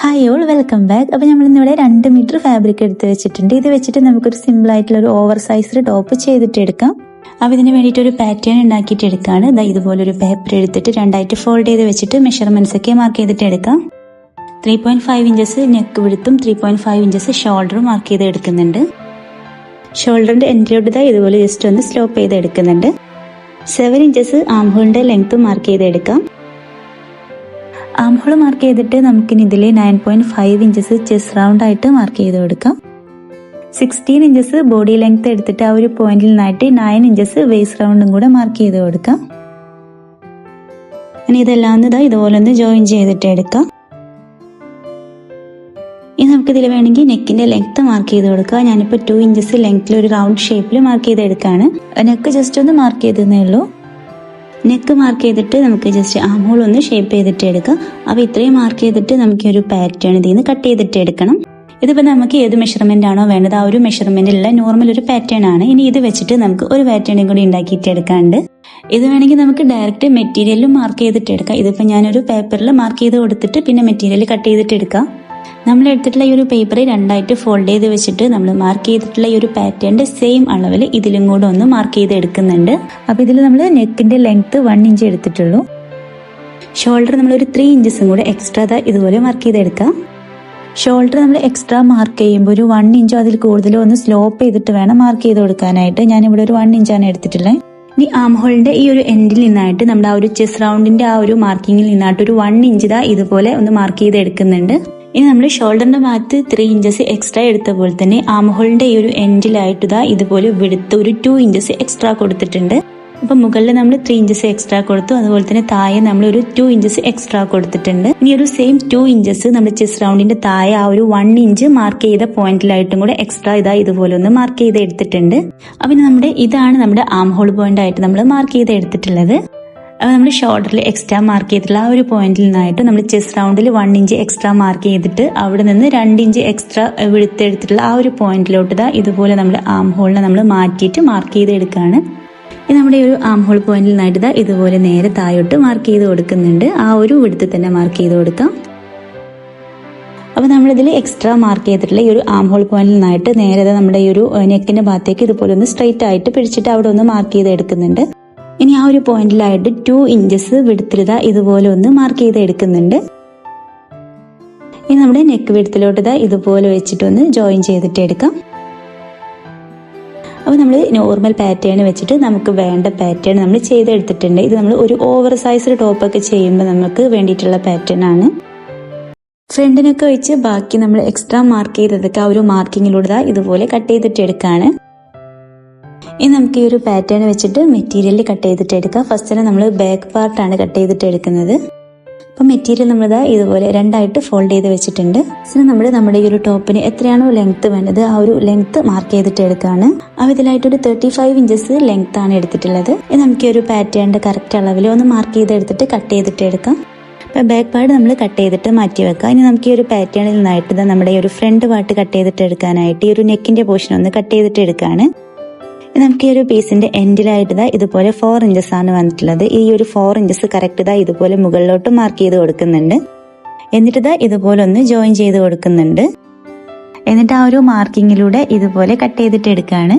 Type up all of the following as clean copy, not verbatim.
Hi all, welcome back. അപ്പോൾ നമ്മൾ ഇന്നിവിടെ 2 മീറ്റർ ഫാബ്രിക് എടുത്ത് വെച്ചിട്ടുണ്ട്. ഇത് വെച്ചിട്ട് നമുക്കൊരു സിമ്പിൾ ആയിട്ടുള്ള ഒരു ഓവർ സൈസ്ഡ് ടോപ്പ് ചെയ്തിട്ട് എടുക്കാം. അപ്പോൾ ഇതിന് വേണ്ടിയിട്ട് ഒരു പാറ്റേൺ ഉണ്ടാക്കിയിട്ട് എടുക്കുകയാണ്. ഇതുപോലെ ഒരു പേപ്പർ എടുത്തിട്ട് രണ്ടായിട്ട് ഫോൾഡ് ചെയ്ത് വെച്ചിട്ട് മെഷർമെന്റ്സ് ഒക്കെ മാർക്ക് ചെയ്തിട്ട് എടുക്കാം. 3.5 ഇഞ്ചസ് നെക്ക് വിടുത്തും 3.5 ഇഞ്ചസ് ഷോൾഡറും മാർക്ക് ചെയ്ത് എടുക്കുന്നുണ്ട്. ഷോൾഡറിന്റെ എൻഡിലോട്ട് ഇതുപോലെ ജസ്റ്റ് ഒന്ന് സ്ലോപ്പ് ചെയ്ത് എടുക്കുന്നുണ്ട്. 7 ഇഞ്ചസ് ആം ഹോളിന്റെ ലെങ്ത്തും മാർക്ക് ചെയ്ത് എടുക്കാം. ആം ഹോൾ മാർക്ക് ചെയ്തിട്ട് നമുക്കിനി ഇതിൽ 9.5 ഇഞ്ചസ് ചെസ്റ്റ് റൗണ്ട് ആയിട്ട് മാർക്ക് ചെയ്ത് കൊടുക്കാം. 16 ഇഞ്ചസ് ബോഡി ലെങ്ത് എടുത്തിട്ട് ആ ഒരു പോയിന്റിൽ നിന്നായിട്ട് 9 ഇഞ്ചസ് വേസ്റ്റ് റൗണ്ടും കൂടെ മാർക്ക് ചെയ്ത് കൊടുക്കാം. ഇനി ഇതെല്ലാം ഇതുപോലെ ഒന്ന് ജോയിൻ ചെയ്തിട്ട് എടുക്കാം. ഇനി നമുക്കിതിൽ വേണമെങ്കിൽ നെക്കിന്റെ ലെങ്ത് മാർക്ക് ചെയ്ത് കൊടുക്കാം. ഞാനിപ്പോൾ 2 ഇഞ്ചസ് ലെങ്ത്തിൽ ഒരു റൗണ്ട് ഷേപ്പിൽ മാർക്ക് ചെയ്ത് എടുക്കുകയാണ്. നെക്ക് ജസ്റ്റ് ഒന്ന് മാർക്ക് ചെയ്തേ ഉള്ളൂ. നെക്ക് മാർക്ക് ചെയ്തിട്ട് നമുക്ക് ജസ്റ്റ് ആം ഹോൾ ഒന്ന് ഷേപ്പ് ചെയ്തിട്ട് എടുക്കാം. അപ്പോൾ ഇത്രയും മാർക്ക് ചെയ്തിട്ട് നമുക്ക് ഒരു പാറ്റേൺ ഇതിൽ നിന്ന് കട്ട് ചെയ്തിട്ട് എടുക്കണം. ഇതിപ്പോൾ നമുക്ക് ഏത് മെഷർമെന്റ് ആണോ വേണ്ടത് ആ ഒരു മെഷർമെന്റിലുള്ള നോർമൽ ഒരു പാറ്റേൺ ആണ്. ഇനി ഇത് വെച്ചിട്ട് നമുക്ക് ഒരു പാറ്റേണും കൂടി ഉണ്ടാക്കിയിട്ട് എടുക്കാണ്ട്. ഇത് വേണമെങ്കിൽ നമുക്ക് ഡയറക്റ്റ് മെറ്റീരിയലും മാർക്ക് ചെയ്തിട്ട് എടുക്കാം. ഇതിപ്പോൾ ഞാനൊരു പേപ്പറിൽ മാർക്ക് ചെയ്ത് കൊടുത്തിട്ട് പിന്നെ മെറ്റീരിയൽ കട്ട് ചെയ്തിട്ട് എടുക്കാം. നമ്മൾ എടുത്തിട്ടുള്ള ഈ ഒരു പേപ്പർ രണ്ടായിട്ട് ഫോൾഡ് ചെയ്ത് വെച്ചിട്ട് നമ്മൾ മാർക്ക് ചെയ്തിട്ടുള്ള ഈ ഒരു പാറ്റേണിന്റെ സെയിം അളവിൽ ഇതിലും കൂടെ ഒന്ന് മാർക്ക് ചെയ്ത് എടുക്കുന്നുണ്ട്. അപ്പൊ ഇതിൽ നമ്മൾ നെക്കിന്റെ ലെങ്ത് 1 ഇഞ്ച് എടുത്തിട്ടുള്ളൂ. ഷോൾഡർ നമ്മൾ ഒരു 3 ഇഞ്ചസും കൂടെ എക്സ്ട്രാ ഇതുപോലെ മാർക്ക് ചെയ്തെടുക്കാം. ഷോൾഡർ നമ്മൾ എക്സ്ട്രാ മാർക്ക് ചെയ്യുമ്പോൾ ഒരു 1 ഇഞ്ചോ അതിൽ കൂടുതലോ ഒന്ന് സ്ലോപ്പ് ചെയ്തിട്ട് വേണം മാർക്ക് ചെയ്ത് കൊടുക്കാനായിട്ട്. ഞാനിവിടെ ഒരു 1 ഇഞ്ചാണ് എടുത്തിട്ടുള്ളത്. ഇനി ആം ഹോളിന്റെ ഈ ഒരു എൻഡിൽ നിന്നായിട്ട് നമ്മുടെ ആ ഒരു ചെസ്റ്റ് റൗണ്ടിന്റെ ആ ഒരു മാർക്കിങ്ങിൽ നിന്നായിട്ട് ഒരു 1 ഇഞ്ച് ഇതുപോലെ ഒന്ന് മാർക്ക് ചെയ്ത് എടുക്കുന്നുണ്ട്. ഇനി നമ്മൾ ഷോൾഡറിന്റെ ഭാഗത്ത് 3 ഇഞ്ചസ് എക്സ്ട്രാ എടുത്ത പോലെ തന്നെ ആം ഹോളിന്റെ ഈ ഒരു എൻഡിലായിട്ട് ഇതുപോലെ വിടുത്ത് ഒരു 2 ഇഞ്ചസ് എക്സ്ട്രാ കൊടുത്തിട്ടുണ്ട്. അപ്പൊ മുകളിൽ നമ്മൾ 3 ഇഞ്ചസ് എക്സ്ട്രാ കൊടുത്തു, അതുപോലെ തന്നെ താഴെ നമ്മൾ ഒരു 2 ഇഞ്ചസ് എക്സ്ട്രാ കൊടുത്തിട്ടുണ്ട്. ഇനി ഒരു സെയിം 2 ഇഞ്ചസ് നമ്മൾ ചെസ്റ്റ് റൗണ്ടിന്റെ താഴെ ആ ഒരു 1 ഇഞ്ച് മാർക്ക് ചെയ്ത പോയിന്റിലായിട്ടും കൂടെ എക്സ്ട്രാ ഇതുപോലെ ഒന്ന് മാർക്ക് ചെയ്ത് എടുത്തിട്ടുണ്ട്. അപ്പൊ ഇതാണ് നമ്മുടെ ആം ഹോൾ പോയിന്റ് ആയിട്ട് നമ്മൾ മാർക്ക് ചെയ്ത് എടുത്തിട്ടുള്ളത്. അപ്പോൾ നമ്മൾ ഷോൾഡറിൽ എക്സ്ട്രാ മാർക്ക് ചെയ്തിട്ടുള്ള ആ ഒരു പോയിന്റിൽ നിന്നായിട്ട് നമ്മൾ ചെസ്റ്റ് റൗണ്ടിൽ 1 ഇഞ്ച് എക്സ്ട്രാ മാർക്ക് ചെയ്തിട്ട് അവിടെ നിന്ന് 2 ഇഞ്ച് എക്സ്ട്രാ വിടുത്തെടുത്തിട്ടുള്ള ആ ഒരു പോയിന്റിലോട്ട് ഇതുപോലെ നമ്മൾ ആം ഹോളിനെ നമ്മൾ മാറ്റിയിട്ട് മാർക്ക് ചെയ്ത് എടുക്കുകയാണ്. ഇത് നമ്മുടെ ഒരു ആം ഹോൾ പോയിന്റിൽ നിന്നായിട്ട് ഇതുപോലെ നേരെ താഴോട്ട് മാർക്ക് ചെയ്ത് കൊടുക്കുന്നുണ്ട്. ആ ഒരു വിടുത്ത് തന്നെ മാർക്ക് ചെയ്ത് കൊടുക്കാം. അപ്പോൾ നമ്മളിതിൽ എക്സ്ട്രാ മാർക്ക് ചെയ്തിട്ടുള്ള ഈ ഒരു ആം ഹോൾ പോയിന്റിൽ നിന്നായിട്ട് നേരെ നമ്മുടെ ഈ ഒരു നെക്കിന്റെ ഭാഗത്തേക്ക് ഇതുപോലെ ഒന്ന് സ്ട്രെയിറ്റ് ആയിട്ട് പിടിച്ചിട്ട് അവിടെ ഒന്ന് മാർക്ക് ചെയ്ത് എടുക്കുന്നുണ്ട്. ഇനി ആ ഒരു പോയിന്റിലായിട്ട് 2 ഇഞ്ചസ് വിടുത്തിൽ ഇതുപോലെ ഒന്ന് മാർക്ക് ചെയ്ത് എടുക്കുന്നുണ്ട്. ഇനി നമ്മുടെ നെക്ക് വിടുത്തിലോട്ട് ഇതുപോലെ വെച്ചിട്ടൊന്ന് ജോയിൻ ചെയ്തിട്ട് എടുക്കാം. അപ്പോൾ നമ്മൾ നോർമൽ പാറ്റേൺ വെച്ചിട്ട് നമുക്ക് വേണ്ട പാറ്റേൺ നമ്മൾ ചെയ്തെടുത്തിട്ടുണ്ട്. ഇത് നമ്മൾ ഒരു ഓവർ സൈസ്ഡ് ടോപ്പൊക്കെ ചെയ്യുമ്പോൾ നമുക്ക് വേണ്ടിയിട്ടുള്ള പാറ്റേൺ ആണ്. ഫ്രണ്ടിനൊക്കെ വെച്ച് ബാക്കി നമ്മൾ എക്സ്ട്രാ മാർക്ക് ചെയ്തതൊക്കെ ആ ഒരു മാർക്കിങ്ങിലൂടെ ഇതുപോലെ കട്ട് ചെയ്തിട്ട് എടുക്കുകയാണ്. ഇനി നമുക്ക് ഈ ഒരു പാറ്റേൺ വെച്ചിട്ട് മെറ്റീരിയൽ കട്ട് ചെയ്തിട്ട് എടുക്കാം. ഫസ്റ്റ് തന്നെ നമ്മൾ ബാക്ക് പാർട്ടാണ് കട്ട് ചെയ്തിട്ട് എടുക്കുന്നത്. അപ്പം മെറ്റീരിയൽ നമ്മൾ ഇതുപോലെ രണ്ടായിട്ട് ഫോൾഡ് ചെയ്ത് വെച്ചിട്ടുണ്ട്. നമ്മൾ നമ്മുടെ ഈ ഒരു ടോപ്പിന് എത്രയാണോ ലെങ്ത് വേണ്ടത് ആ ഒരു ലെങ്ത് മാർക്ക് ചെയ്തിട്ട് എടുക്കുകയാണ്. അപ്പോൾ ഇതിലായിട്ട് ഒരു 35 ഇഞ്ചസ് ലെങ്ത് ആണ് എടുത്തിട്ടുള്ളത്. ഇനി നമുക്ക് ഈ ഒരു പാറ്റേണിന്റെ കറക്റ്റ് അളവിൽ ഒന്ന് മാർക്ക് ചെയ്തെടുത്തിട്ട് കട്ട് ചെയ്തിട്ട് എടുക്കാം. അപ്പോൾ ബാക്ക് പാർട്ട് നമ്മൾ കട്ട് ചെയ്തിട്ട് മാറ്റി വെക്കാം. ഇനി നമുക്ക് ഈ ഒരു പാറ്റേണിൽ നിന്നായിട്ട് നമ്മുടെ ഈ ഒരു ഫ്രണ്ട് പാർട്ട് കട്ട് ചെയ്തിട്ട് എടുക്കാനായിട്ട് ഈ ഒരു നെക്കിന്റെ പോർഷൻ ഒന്ന് കട്ട് ചെയ്തിട്ട് എടുക്കുകയാണ്. നമുക്ക് ഈ ഒരു പീസിന്റെ എൻഡിലായിട്ട് ഇതുപോലെ 4 ഇഞ്ചസ് ആണ് വന്നിട്ടുള്ളത്. ഈ ഒരു 4 ഇഞ്ചസ് കറക്റ്റ് ഇതുപോലെ മുകളിലോട്ട് മാർക്ക് ചെയ്ത് കൊടുക്കുന്നുണ്ട്. എന്നിട്ട് ഇതുപോലെ ഒന്ന് ജോയിൻ ചെയ്ത് കൊടുക്കുന്നുണ്ട്. എന്നിട്ട് ആ ഒരു മാർക്കിങ്ങിലൂടെ ഇതുപോലെ കട്ട് ചെയ്തിട്ട് എടുക്കുകയാണ്.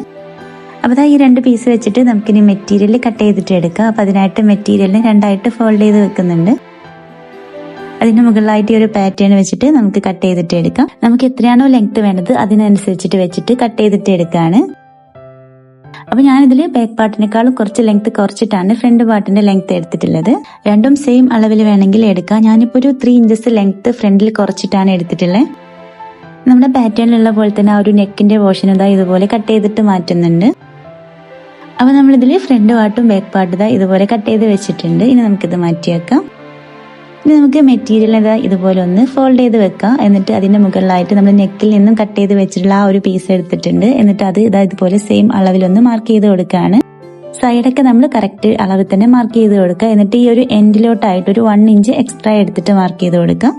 അപ്പോൾ ഈ 2 പീസ് വെച്ചിട്ട് നമുക്കിനി മെറ്റീരിയൽ കട്ട് ചെയ്തിട്ട് എടുക്കാം. അപ്പോൾ അതിനായിട്ട് മെറ്റീരിയലിന് രണ്ടായിട്ട് ഫോൾഡ് ചെയ്ത് വെക്കുന്നുണ്ട്. അതിന്റെ മുകളിലായിട്ട് ഈ ഒരു പാറ്റേൺ വെച്ചിട്ട് നമുക്ക് കട്ട് ചെയ്തിട്ട് എടുക്കാം. നമുക്ക് എത്രയാണോ ലെങ്ത് വേണ്ടത് അതിനനുസരിച്ചിട്ട് വെച്ചിട്ട് കട്ട് ചെയ്തിട്ട് എടുക്കുകയാണ്. അപ്പൊ ഞാനിതിൽ ബാക്ക് പാർട്ടിനേക്കാളും കുറച്ച് ലെങ്ത് കുറച്ചിട്ടാണ് ഫ്രണ്ട് പാർട്ടിന്റെ ലെങ്ത് എടുത്തിട്ടുള്ളത്. രണ്ടും സെയിം അളവിൽ വേണമെങ്കിൽ എടുക്കാം. ഞാനിപ്പോ ഒരു 3 ഇഞ്ചസ് ലെങ്ത് ഫ്രണ്ടിൽ കുറച്ചിട്ടാണ് എടുത്തിട്ടുള്ളത്. നമ്മുടെ പാറ്റേണിലുള്ള പോലെ തന്നെ ആ ഒരു നെക്കിന്റെ പോർഷൻ ഇതുപോലെ കട്ട് ചെയ്തിട്ട് മാറ്റുന്നുണ്ട്. അപ്പൊ നമ്മളിതിൽ ഫ്രണ്ട് പാർട്ടും ബാക്ക് പാർട്ടും ഇതുപോലെ കട്ട് ചെയ്ത് വെച്ചിട്ടുണ്ട്. ഇനി നമുക്കിത് മാറ്റി വെക്കാം. ഇനി നമുക്ക് മെറ്റീരിയൽ ഇതുപോലെ ഒന്ന് ഫോൾഡ് ചെയ്ത് വെക്കാം. എന്നിട്ട് അതിന്റെ മുകളിലായിട്ട് നമ്മൾ നെക്കിൽ നിന്നും കട്ട് ചെയ്ത് വെച്ചിട്ടുള്ള ആ ഒരു പീസ് എടുത്തിട്ടുണ്ട്. എന്നിട്ട് അത് ഇതുപോലെ സെയിം അളവിലൊന്ന് മാർക്ക് ചെയ്ത് കൊടുക്കുകയാണ്. സൈഡൊക്കെ നമ്മൾ കറക്റ്റ് അളവിൽ തന്നെ മാർക്ക് ചെയ്ത് കൊടുക്കുക. എന്നിട്ട് ഈ ഒരു എൻഡിലോട്ടായിട്ട് ഒരു 1 ഇഞ്ച് എക്സ്ട്രാ എടുത്തിട്ട് മാർക്ക് ചെയ്ത് കൊടുക്കാം.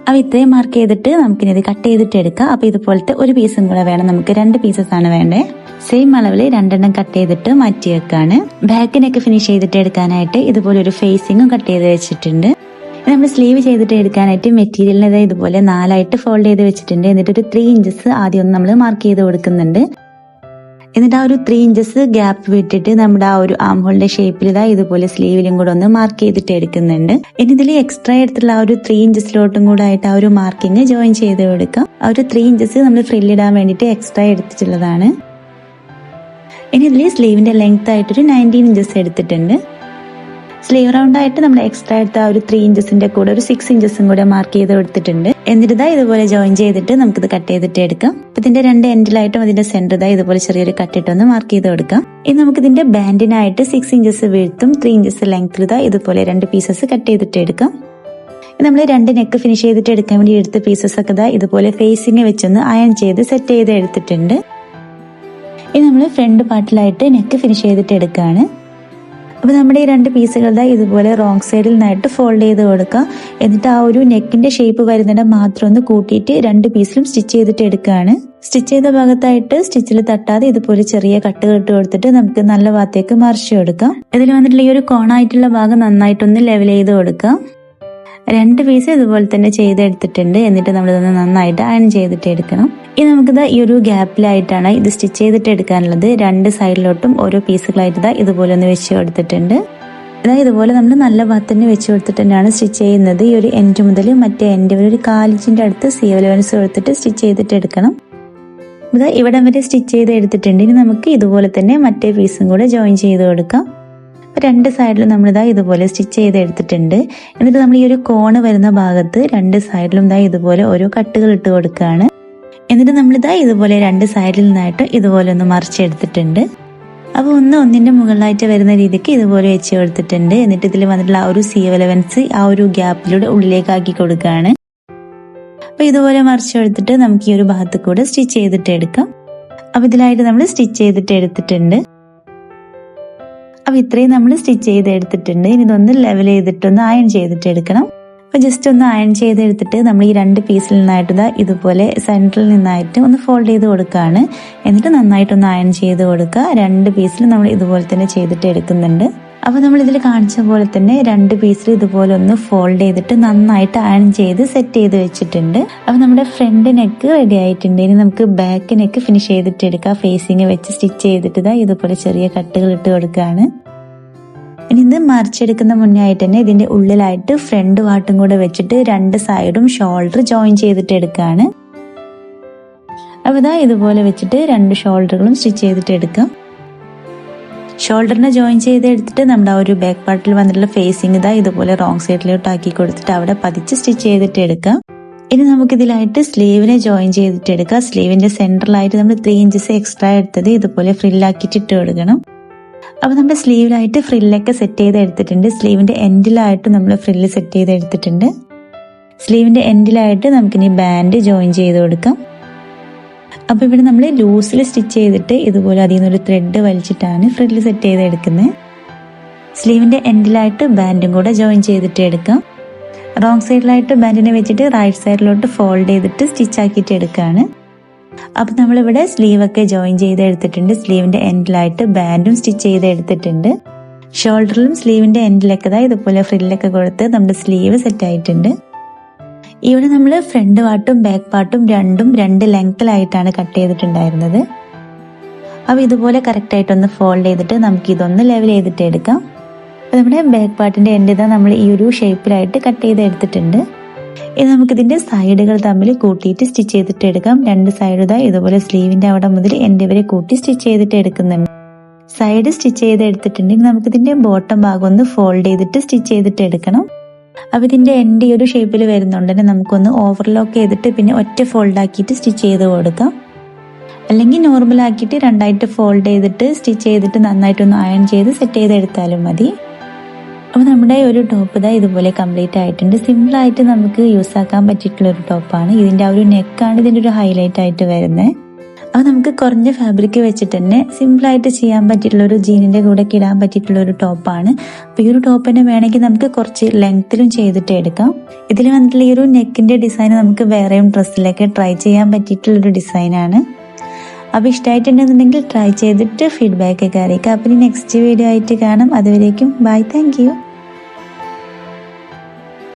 അപ്പൊ ഇത്രയും മാർക്ക് ചെയ്തിട്ട് നമുക്കിനി ഇത് കട്ട് ചെയ്തിട്ട് എടുക്കാം. അപ്പൊ ഇതുപോലത്തെ ഒരു പീസും കൂടെ വേണം. നമുക്ക് 2 പീസസ് ആണ് വേണ്ടേ. സെയിം അളവിൽ 2 എണ്ണം കട്ട് ചെയ്തിട്ട് മാറ്റി വെക്കാണ്. ബാക്കിനൊക്കെ ഫിനിഷ് ചെയ്തിട്ട് എടുക്കാനായിട്ട് ഇതുപോലെ ഒരു ഫേസിങ്ങും കട്ട് ചെയ്ത് വെച്ചിട്ടുണ്ട്. നമ്മൾ സ്ലീവ് ചെയ്തിട്ട് എടുക്കാനായിട്ട് മെറ്റീരിയലിനെ ഇതുപോലെ 4 ഫോൾഡ് ചെയ്ത് വെച്ചിട്ടുണ്ട്. എന്നിട്ട് ഒരു 3 ഇഞ്ചസ് ആദ്യം ഒന്ന് നമ്മൾ മാർക്ക് ചെയ്ത് കൊടുക്കുന്നുണ്ട്. എന്നിട്ട് ആ ഒരു 3 ഇഞ്ചസ് ഗ്യാപ്പ് വിട്ടിട്ട് നമ്മുടെ ആ ഒരു ആം ഹോളിന്റെ ഷേപ്പിൽ ഇതുപോലെ സ്ലീവിലും കൂടെ ഒന്ന് മാർക്ക് ചെയ്തിട്ട് എടുക്കുന്നുണ്ട്. ഇനി ഇതിൽ എക്സ്ട്രാ എടുത്തുള്ള ആ ഒരു 3 ഇഞ്ചസിലോട്ടും കൂടെ ആയിട്ട് ആ ഒരു മാർക്കിങ് ജോയിൻ ചെയ്ത് കൊടുക്കാം. ആ ഒരു 3 ഇഞ്ചസ് നമ്മൾ ഫ്രില്ലിടാൻ വേണ്ടിയിട്ട് എക്സ്ട്രാ എടുത്തിട്ടുള്ളതാണ്. ഇനി ഇതിൽ സ്ലീവിന്റെ ലെങ്ത് ആയിട്ടൊരു 19 ഇഞ്ചസ് എടുത്തിട്ടുണ്ട്. സ്ലീവ് റൗണ്ട് ആയിട്ട് നമ്മൾ എക്സ്ട്രാ എടുത്ത ആ ഒരു 3 ഇഞ്ചസിന്റെ കൂടെ ഒരു 6 ഇഞ്ചസും കൂടെ മാർക്ക് ചെയ്ത് എടുത്തിട്ടുണ്ട്. എന്നിട്ട് ഇതുപോലെ ജോയിൻ ചെയ്തിട്ട് നമുക്കിത് കട്ട് ചെയ്തിട്ട് എടുക്കാം. അപ്പൊ ഇതിന്റെ 2 എൻഡിലായിട്ടും അതിന്റെ സെന്റർ ഇതുപോലെ ചെറിയൊരു കട്ടിട്ടൊന്ന് മാർക്ക് ചെയ്ത് കൊടുക്കാം. ഇനി നമുക്ക് ഇതിന്റെ ബാൻഡിനായിട്ട് 6 ഇഞ്ചസ് വീഴ്ത്തും 3 ഇഞ്ചസ് ലെങ്ത്തിൽ ഇതുപോലെ 2 പീസസ് കട്ട് ചെയ്തിട്ട് എടുക്കാം. നമ്മൾ 2 നെക്ക് ഫിനിഷ് ചെയ്തിട്ട് എടുക്കാൻ വേണ്ടി എടുത്ത പീസസ് ഒക്കെ ഇതുപോലെ ഫേസിങ് വെച്ചൊന്ന് അയൺ ചെയ്ത് സെറ്റ് ചെയ്ത് എടുത്തിട്ടുണ്ട്. ഇനി നമ്മൾ ഫ്രണ്ട് പാർട്ടിലായിട്ട് നെക്ക് ഫിനിഷ് ചെയ്തിട്ട് എടുക്കുകയാണ്. അപ്പോൾ നമ്മുടെ ഈ 2 പീസുകൾ ഇതുപോലെ റോങ് സൈഡിൽ നിന്നായിട്ട് ഫോൾഡ് ചെയ്ത് കൊടുക്കുക. എന്നിട്ട് ആ ഒരു നെക്കിന്റെ ഷേപ്പ് വരുന്നിടം മാത്രം ഒന്ന് കൂട്ടിയിട്ട് 2 പീസിലും സ്റ്റിച്ച് ചെയ്തിട്ട് എടുക്കുകയാണ്. സ്റ്റിച്ച് ചെയ്ത ഭാഗത്തായിട്ട് സ്റ്റിച്ചിൽ തട്ടാതെ ഇതുപോലെ ചെറിയ കട്ടുകൾ ഇട്ട് കൊടുത്തിട്ട് നമുക്ക് നല്ല ഭാഗത്തേക്ക് മറിച്ച് കൊടുക്കാം. ഇതിൽ വന്നിട്ടുള്ള ഈ ഒരു കോണായിട്ടുള്ള ഭാഗം നന്നായിട്ടൊന്ന് ലെവൽ ചെയ്ത് കൊടുക്കാം. 2 പീസ് ഇതുപോലെ തന്നെ ചെയ്തെടുത്തിട്ടുണ്ട്. എന്നിട്ട് നമ്മളിതൊന്ന് നന്നായിട്ട് അയൺ ചെയ്തിട്ട് എടുക്കണം. ഇനി നമുക്കിത് ഈ ഒരു ഗ്യാപ്പിലായിട്ടാണ് ഇത് സ്റ്റിച്ച് ചെയ്തിട്ട് എടുക്കാനുള്ളത്. 2 സൈഡിലോട്ടും ഓരോ പീസുകളായിട്ട് ഇതുപോലെ ഒന്ന് വെച്ച് കൊടുത്തിട്ടുണ്ട്. ഇതുപോലെ നമ്മൾ നല്ല ഭാഗത്തന്നെ വെച്ച് കൊടുത്തിട്ട് തന്നെയാണ് സ്റ്റിച്ച് ചെയ്യുന്നത്. ഈ ഒരു എൻഡ് മുതൽ മറ്റേ എൻഡ് വരെ ഒരു 4 ഇഞ്ചിന്റെ അടുത്ത് സീം അലവൻസ് കൊടുത്തിട്ട് സ്റ്റിച്ച് ചെയ്തിട്ട് എടുക്കണം. ഇവിടെ വരെ സ്റ്റിച്ച് ചെയ്ത് എടുത്തിട്ടുണ്ട്. ഇനി നമുക്ക് ഇതുപോലെ തന്നെ മറ്റേ പീസും കൂടെ ജോയിൻ ചെയ്ത് കൊടുക്കാം. 2 സൈഡിലും നമ്മൾ ഇതുപോലെ സ്റ്റിച്ച് ചെയ്ത് എടുത്തിട്ടുണ്ട്. എന്നിട്ട് നമ്മൾ ഈ ഒരു കോണ് വരുന്ന ഭാഗത്ത് 2 സൈഡിലും ഇതുപോലെ ഓരോ കട്ടുകൾ ഇട്ട് കൊടുക്കുകയാണ്. എന്നിട്ട് നമ്മൾ ഇതുപോലെ 2 സൈഡിൽ നിന്നായിട്ട് ഇതുപോലെ ഒന്ന് മറിച്ചെടുത്തിട്ടുണ്ട്. അപ്പോൾ ഒന്നിന്റെ മുകളിലായിട്ട് വരുന്ന രീതിക്ക് ഇതുപോലെ വെച്ച് കൊടുത്തിട്ടുണ്ട്. എന്നിട്ട് ഇതിൽ വന്നിട്ടുള്ള ആ ഒരു സീം അലവൻസ് ആ ഒരു ഗ്യാപ്പിലൂടെ ഉള്ളിലേക്ക് ആക്കി കൊടുക്കുകയാണ്. അപ്പോൾ ഇതുപോലെ മറിച്ചെടുത്തിട്ട് നമുക്ക് ഈ ഒരു ഭാഗത്ത് കൂടെ സ്റ്റിച്ച് ചെയ്തിട്ട് എടുക്കാം. അപ്പോൾ ഇതിലായിട്ട് നമ്മൾ സ്റ്റിച്ച് ചെയ്തിട്ട് എടുത്തിട്ടുണ്ട്. അപ്പോൾ ഇത്രയും നമ്മൾ സ്റ്റിച്ച് ചെയ്ത് എടുത്തിട്ടുണ്ട്. ഇനി ഇതൊന്ന് ലെവൽ ചെയ്തിട്ടൊന്ന് അയൺ ചെയ്തിട്ട് എടുക്കണം. അപ്പോൾ ജസ്റ്റ് ഒന്ന് അയൺ ചെയ്തെടുത്തിട്ട് നമ്മൾ ഈ 2 പീസിൽ നിന്നായിട്ട് ഇതുപോലെ സെൻറ്ററിൽ നിന്നായിട്ട് ഒന്ന് ഫോൾഡ് ചെയ്ത് കൊടുക്കുകയാണ്. എന്നിട്ട് നന്നായിട്ടൊന്ന് അയൺ ചെയ്ത് കൊടുക്കുക. 2 പീസിൽ നമ്മൾ ഇതുപോലെ തന്നെ ചെയ്തിട്ട് എടുക്കുന്നുണ്ട്. അപ്പോൾ നമ്മൾ ഇതിൽ കാണിച്ച പോലെ തന്നെ 2 പീസിൽ ഇതുപോലെ ഒന്ന് ഫോൾഡ് ചെയ്തിട്ട് നന്നായിട്ട് അയൺ ചെയ്ത് സെറ്റ് ചെയ്ത് വെച്ചിട്ടുണ്ട്. അപ്പോൾ നമ്മുടെ ഫ്രണ്ട് നെക്ക് റെഡി ആയിട്ടുണ്ട്. ഇനി നമുക്ക് ബാക്ക് നെക്ക് ഫിനിഷ് ചെയ്തിട്ട് എടുക്കാം. ഫേസിങ് വെച്ച് സ്റ്റിച്ച് ചെയ്തിട്ട് ഇതുപോലെ ചെറിയ കട്ടുകൾ ഇട്ട് കൊടുക്കുകയാണ്. ഇനി ഇത് മറിച്ചെടുക്കുന്ന മുന്നേ ആയിട്ട് തന്നെ ഇതിന്റെ ഉള്ളിലായിട്ട് ഫ്രണ്ട് പാർട്ടും കൂടെ വെച്ചിട്ട് 2 സൈഡും ഷോൾഡർ ജോയിൻ ചെയ്തിട്ട് എടുക്കുകയാണ്. അപ്പോൾ ഇതുപോലെ വെച്ചിട്ട് 2 ഷോൾഡറുകളും സ്റ്റിച്ച് ചെയ്തിട്ട് എടുക്കാം. ഷോൾഡറിനെ ജോയിൻ ചെയ്ത് എടുത്തിട്ട് നമ്മുടെ ആ ഒരു ബാക്ക് പാർട്ടിൽ വന്നിട്ടുള്ള ഫേസിങ് ഇതുപോലെ റോങ് സൈഡിലോട്ട് ആക്കി കൊടുത്തിട്ട് അവിടെ പതിച്ച് സ്റ്റിച്ച് ചെയ്തിട്ട് എടുക്കാം. ഇനി നമുക്കിതിലായിട്ട് സ്ലീവിനെ ജോയിൻ ചെയ്തിട്ട് എടുക്കാം. സ്ലീവിന്റെ സെന്ററിലായിട്ട് നമ്മൾ 3 ഇഞ്ചസ് എക്സ്ട്രാ എടുത്തത് ഇതുപോലെ ഫ്രില്ലാക്കിയിട്ട് ഇട്ട് കൊടുക്കണം. അപ്പോൾ നമ്മുടെ സ്ലീവിലായിട്ട് ഫ്രില്ലൊക്കെ സെറ്റ് ചെയ്ത് എടുത്തിട്ടുണ്ട്. സ്ലീവിന്റെ എൻഡിലായിട്ട് നമ്മൾ ഫ്രില്ല് സെറ്റ് ചെയ്ത് എടുത്തിട്ടുണ്ട്. സ്ലീവിന്റെ എൻഡിലായിട്ട് നമുക്കിനി ബാൻഡ് ജോയിൻ ചെയ്ത് കൊടുക്കാം. അപ്പോൾ ഇവിടെ നമ്മൾ ലൂസിൽ സ്റ്റിച്ച് ചെയ്തിട്ട് ഇതുപോലെ അതിൽ നിന്നൊരു ത്രെഡ് വലിച്ചിട്ടാണ് ഫ്രില്ല് സെറ്റ് ചെയ്ത് എടുക്കുന്നത്. സ്ലീവിന്റെ എൻഡിലായിട്ട് ബാൻഡും കൂടെ ജോയിൻ ചെയ്തിട്ട് എടുക്കാം. റോങ് സൈഡിലായിട്ട് ബാൻഡിനെ വെച്ചിട്ട് റൈറ്റ് സൈഡിലോട്ട് ഫോൾഡ് ചെയ്തിട്ട് സ്റ്റിച്ച് ആക്കിയിട്ട് എടുക്കുകയാണ്. അപ്പോൾ നമ്മളിവിടെ സ്ലീവൊക്കെ ജോയിൻ ചെയ്ത് എടുത്തിട്ടുണ്ട്. സ്ലീവിന്റെ എൻഡിലായിട്ട് ബാൻഡും സ്റ്റിച്ച് ചെയ്ത് എടുത്തിട്ടുണ്ട്. ഷോൾഡറിലും സ്ലീവിന്റെ എൻഡിലൊക്കെ ഇതുപോലെ ഫ്രില്ലൊക്കെ കൊടുത്ത് നമ്മുടെ സ്ലീവ് സെറ്റ് ആയിട്ടുണ്ട്. ഇവിടെ നമ്മൾ ഫ്രണ്ട് പാർട്ടും ബാക്ക് പാർട്ടും രണ്ടും 2 ലെങ്ത്തിലായിട്ടാണ് കട്ട് ചെയ്തിട്ടുണ്ടായിരുന്നത്. അപ്പോൾ ഇതുപോലെ കറക്റ്റ് ആയിട്ടൊന്ന് ഫോൾഡ് ചെയ്തിട്ട് നമുക്ക് ഇതൊന്ന് ലെവൽ ചെയ്തിട്ട് എടുക്കാം. അപ്പോൾ നമ്മുടെ ബാക്ക് പാർട്ടിന്റെ എൻഡ് നമ്മൾ ഈ ഒരു ഷേപ്പിലായിട്ട് കട്ട് ചെയ്ത് എടുത്തിട്ടുണ്ട്. ഇനി നമുക്കിതിന്റെ സൈഡുകൾ തമ്മിൽ കൂട്ടിയിട്ട് സ്റ്റിച്ച് ചെയ്തിട്ട് എടുക്കാം. 2 സൈഡ് ഇതുപോലെ സ്ലീവിന്റെ അവിടെ മുതൽ എൻഡ് വരെ കൂട്ടി സ്റ്റിച്ച് ചെയ്തിട്ട് എടുക്കുന്നുണ്ട്. സൈഡ് സ്റ്റിച്ച് ചെയ്ത് എടുത്തിട്ടുണ്ടെങ്കിൽ നമുക്കിതിന്റെ ബോട്ടം ഭാഗം ഒന്ന് ഫോൾഡ് ചെയ്തിട്ട് സ്റ്റിച്ച് ചെയ്തിട്ട് എടുക്കണം. അപ്പോൾ ഇതിന്റെ എൻഡ് ഈ ഒരു ഷേപ്പിൽ വരുന്നുണ്ടെങ്കിൽ നമുക്കൊന്ന് ഓവർലോക്ക് ചെയ്തിട്ട് പിന്നെ ഒറ്റ ഫോൾഡ് ആക്കിയിട്ട് സ്റ്റിച്ച് ചെയ്ത് കൊടുക്കാം. അല്ലെങ്കിൽ നോർമൽ ആക്കിയിട്ട് 2ആയിട്ട് ഫോൾഡ് ചെയ്തിട്ട് സ്റ്റിച്ച് ചെയ്തിട്ട് നന്നായിട്ടൊന്ന് അയൺ ചെയ്ത് സെറ്റ് ചെയ്തെടുത്താലും മതി. അപ്പോൾ നമ്മുടെ ഒരു ടോപ്പ് ഇതുപോലെ കംപ്ലീറ്റ് ആയിട്ടുണ്ട്. സിമ്പിളായിട്ട് നമുക്ക് യൂസ് ആക്കാൻ പറ്റിയിട്ടുള്ള ഒരു ടോപ്പാണ്. ഇതിന്റെ ആ ഒരു നെക്കാണ് ഇതിന്റെ ഒരു ഹൈലൈറ്റ് ആയിട്ട് വരുന്നത്. അപ്പോൾ നമുക്ക് കുറഞ്ഞ ഫാബ്രിക് വെച്ചിട്ട് തന്നെ സിമ്പിളായിട്ട് ചെയ്യാൻ പറ്റിയിട്ടുള്ള ഒരു ജീനിന്റെ കൂടെ ഇടാൻ പറ്റിയിട്ടുള്ള ഒരു ടോപ്പാണ്. അപ്പോൾ ഈ ഒരു ടോപ്പ് തന്നെ വേണമെങ്കിൽ നമുക്ക് കുറച്ച് ലെങ്ത്തിലും ചെയ്തിട്ട് എടുക്കാം. ഇതിൽ വന്നിട്ടുള്ള ഈ ഒരു നെക്കിന്റെ ഡിസൈൻ നമുക്ക് വേറെയും ഡ്രസ്സിലൊക്കെ ട്രൈ ചെയ്യാൻ പറ്റിയിട്ടുള്ളൊരു ഡിസൈനാണ്. അപ്പോൾ ഇഷ്ടമായിട്ടുണ്ടെന്നുണ്ടെങ്കിൽ ട്രൈ ചെയ്തിട്ട് ഫീഡ്ബാക്ക് ഒക്കെ അറിയിക്കാം. അപ്പോൾ നെക്സ്റ്റ് വീഡിയോ ആയിട്ട് കാണാം. അതുവരേക്കും ബൈ, താങ്ക് യു.